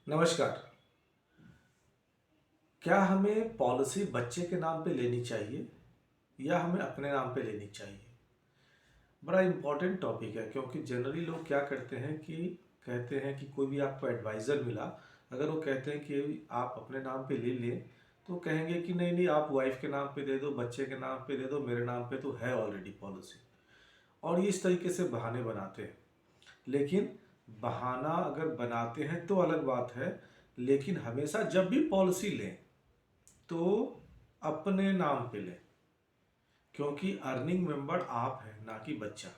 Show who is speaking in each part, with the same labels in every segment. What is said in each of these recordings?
Speaker 1: नमस्कार। क्या हमें पॉलिसी बच्चे के नाम पे लेनी चाहिए या हमें अपने नाम पे लेनी चाहिए? बड़ा इम्पोर्टेंट टॉपिक है क्योंकि जनरली लोग क्या करते हैं कि कहते हैं कि कोई भी आपको एडवाइज़र मिला, अगर वो कहते हैं कि आप अपने नाम पे ले लें, तो कहेंगे कि नहीं नहीं, आप वाइफ के नाम पे दे दो, बच्चे के नाम पे दे दो, मेरे नाम पे तो है ऑलरेडी पॉलिसी। और ये इस तरीके से बहाने बनाते हैं। लेकिन बहाना अगर बनाते हैं तो अलग बात है, लेकिन हमेशा जब भी पॉलिसी लें तो अपने नाम पे लें, क्योंकि अर्निंग मेंबर आप हैं, ना कि बच्चा।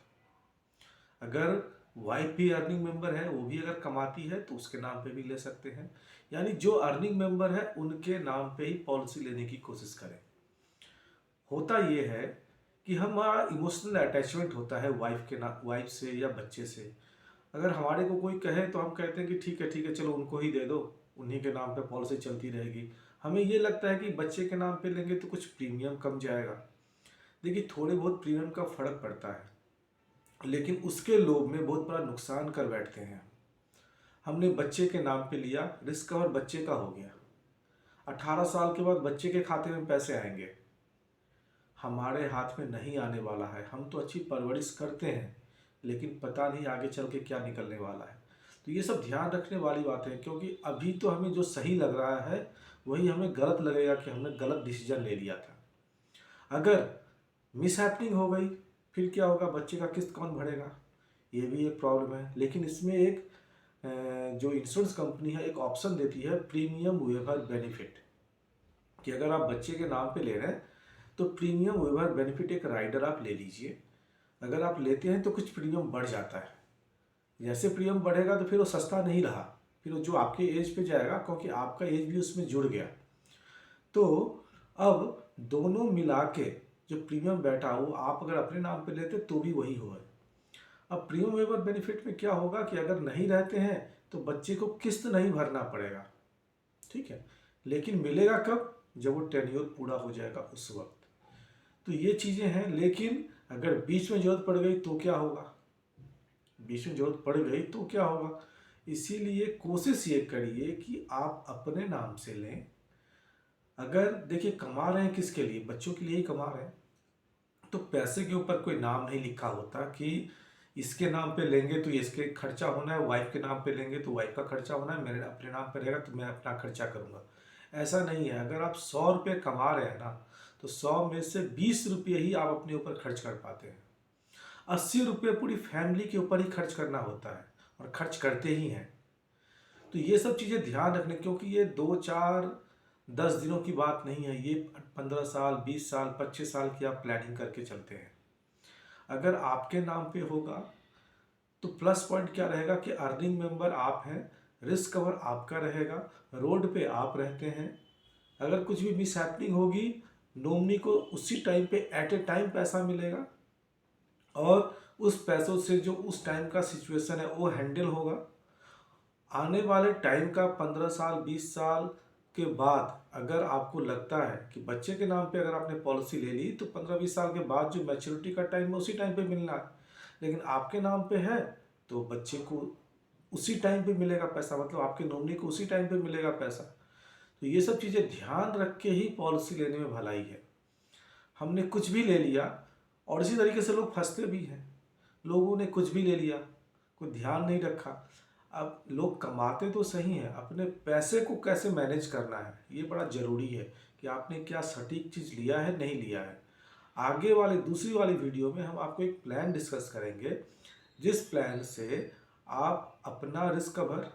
Speaker 1: अगर वाइफ भी अर्निंग मेंबर है, वो भी अगर कमाती है तो उसके नाम पे भी ले सकते हैं। यानी जो अर्निंग मेंबर है उनके नाम पे ही पॉलिसी लेने की कोशिश करें। होता ये है कि हमारा इमोशनल अटैचमेंट होता है वाइफ से या बच्चे से। अगर हमारे को कोई कहे तो हम कहते हैं कि ठीक है चलो उनको ही दे दो, उन्हीं के नाम पे पॉलिसी चलती रहेगी। हमें ये लगता है कि बच्चे के नाम पे लेंगे तो कुछ प्रीमियम कम जाएगा। देखिए, थोड़े बहुत प्रीमियम का फ़र्क पड़ता है, लेकिन उसके लोभ में बहुत बड़ा नुकसान कर बैठते हैं। हमने बच्चे के नाम पे लिया, रिस्क कवर बच्चे का हो गया। 18 साल के बाद बच्चे के खाते में पैसे आएंगे, हमारे हाथ में नहीं आने वाला है। हम तो अच्छी परवरिश करते हैं, लेकिन पता नहीं आगे चल के क्या निकलने वाला है। तो ये सब ध्यान रखने वाली बात है, क्योंकि अभी तो हमें जो सही लग रहा है वही हमें गलत लगेगा कि हमने गलत डिसीजन ले लिया था। अगर मिसहैपनिंग हो गई फिर क्या होगा? बच्चे का किस्त कौन भरेगा? ये भी एक प्रॉब्लम है। लेकिन इसमें एक जो इंश्योरेंस कंपनी है एक ऑप्शन देती है, प्रीमियम वेवर बेनिफिट, कि अगर आप बच्चे के नाम पे ले रहे हैं तो प्रीमियम वेवर बेनिफिट एक राइडर आप ले लीजिए। अगर आप लेते हैं तो कुछ प्रीमियम बढ़ जाता है। जैसे प्रीमियम बढ़ेगा तो फिर वो सस्ता नहीं रहा, फिर वो जो आपके एज पे जाएगा, क्योंकि आपका एज भी उसमें जुड़ गया। तो अब दोनों मिला के जो प्रीमियम बैठा वो आप अगर अपने नाम पे लेते तो भी वही होगा। अब प्रीमियम वेवर बेनिफिट में क्या होगा कि अगर नहीं रहते हैं तो बच्चे को किस्त नहीं भरना पड़ेगा, ठीक है। लेकिन मिलेगा कब? जब वो टेन्योर पूरा हो जाएगा उस वक्त। तो ये चीज़ें हैं। लेकिन अगर बीच में जरूरत पड़ गई तो क्या होगा? बीच में जरूरत पड़ गई तो क्या होगा? इसीलिए कोशिश ये करिए कि आप अपने नाम से लें। अगर देखिए, कमा रहे हैं किसके लिए? बच्चों के लिए ही कमा रहे हैं। तो पैसे के ऊपर कोई नाम नहीं लिखा होता कि इसके नाम पे लेंगे तो इसके खर्चा होना है, वाइफ के नाम पे लेंगे तो वाइफ का खर्चा होना है, मेरे अपने नाम पे रहेगा तो मैं अपना खर्चा करूँगा। ऐसा नहीं है। अगर आप 100 रुपये कमा रहे हैं ना, तो 100 में से 20 रुपये ही आप अपने ऊपर खर्च कर पाते हैं। 80 रुपये पूरी फैमिली के ऊपर ही खर्च करना होता है, और खर्च करते ही हैं। तो ये सब चीज़ें ध्यान रखने, क्योंकि ये 2 4 10 दिनों की बात नहीं है, ये 15 साल 20 साल 25 साल की आप प्लानिंग करके चलते हैं। अगर आपके नाम पे होगा तो प्लस पॉइंट क्या रहेगा कि अर्निंग मेंबर आप हैं, रिस्क कवर आपका रहेगा, रोड पे आप रहते हैं। अगर कुछ भी मिस हैपनिंग होगी, नॉमिनी को उसी टाइम पे एट ए टाइम पैसा मिलेगा, और उस पैसों से जो उस टाइम का सिचुएशन है वो हैंडल होगा। आने वाले टाइम का 15 साल 20 साल के बाद अगर आपको लगता है कि बच्चे के नाम पे अगर आपने पॉलिसी ले ली तो 15 20 साल के बाद जो मैच्योरिटी का टाइम है उसी टाइम पे मिलना है। लेकिन आपके नाम पे है तो बच्चे को उसी टाइम पे मिलेगा पैसा, मतलब आपके नॉमिनी को उसी टाइम पे मिलेगा पैसा। तो ये सब चीज़ें ध्यान रख के ही पॉलिसी लेने में भलाई है। हमने कुछ भी ले लिया, और इसी तरीके से लोग फंसते भी हैं। लोगों ने कुछ भी ले लिया, कोई ध्यान नहीं रखा। अब लोग कमाते तो सही हैं, अपने पैसे को कैसे मैनेज करना है ये बड़ा ज़रूरी है, कि आपने क्या सटीक चीज़ लिया है नहीं लिया है। आगे वाले दूसरी वाली वीडियो में हम आपको एक प्लान डिस्कस करेंगे, जिस प्लान से आप अपना रिस्क कवर,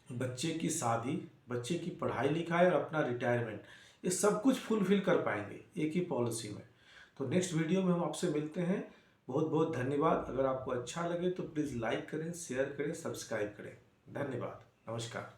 Speaker 1: बच्चे की शादी, बच्चे की पढ़ाई लिखाई और अपना रिटायरमेंट, ये सब कुछ फुलफिल कर पाएंगे एक ही पॉलिसी में। तो नेक्स्ट वीडियो में हम आपसे मिलते हैं। बहुत बहुत धन्यवाद। अगर आपको अच्छा लगे तो प्लीज़ लाइक करें, शेयर करें, सब्सक्राइब करें। धन्यवाद। नमस्कार।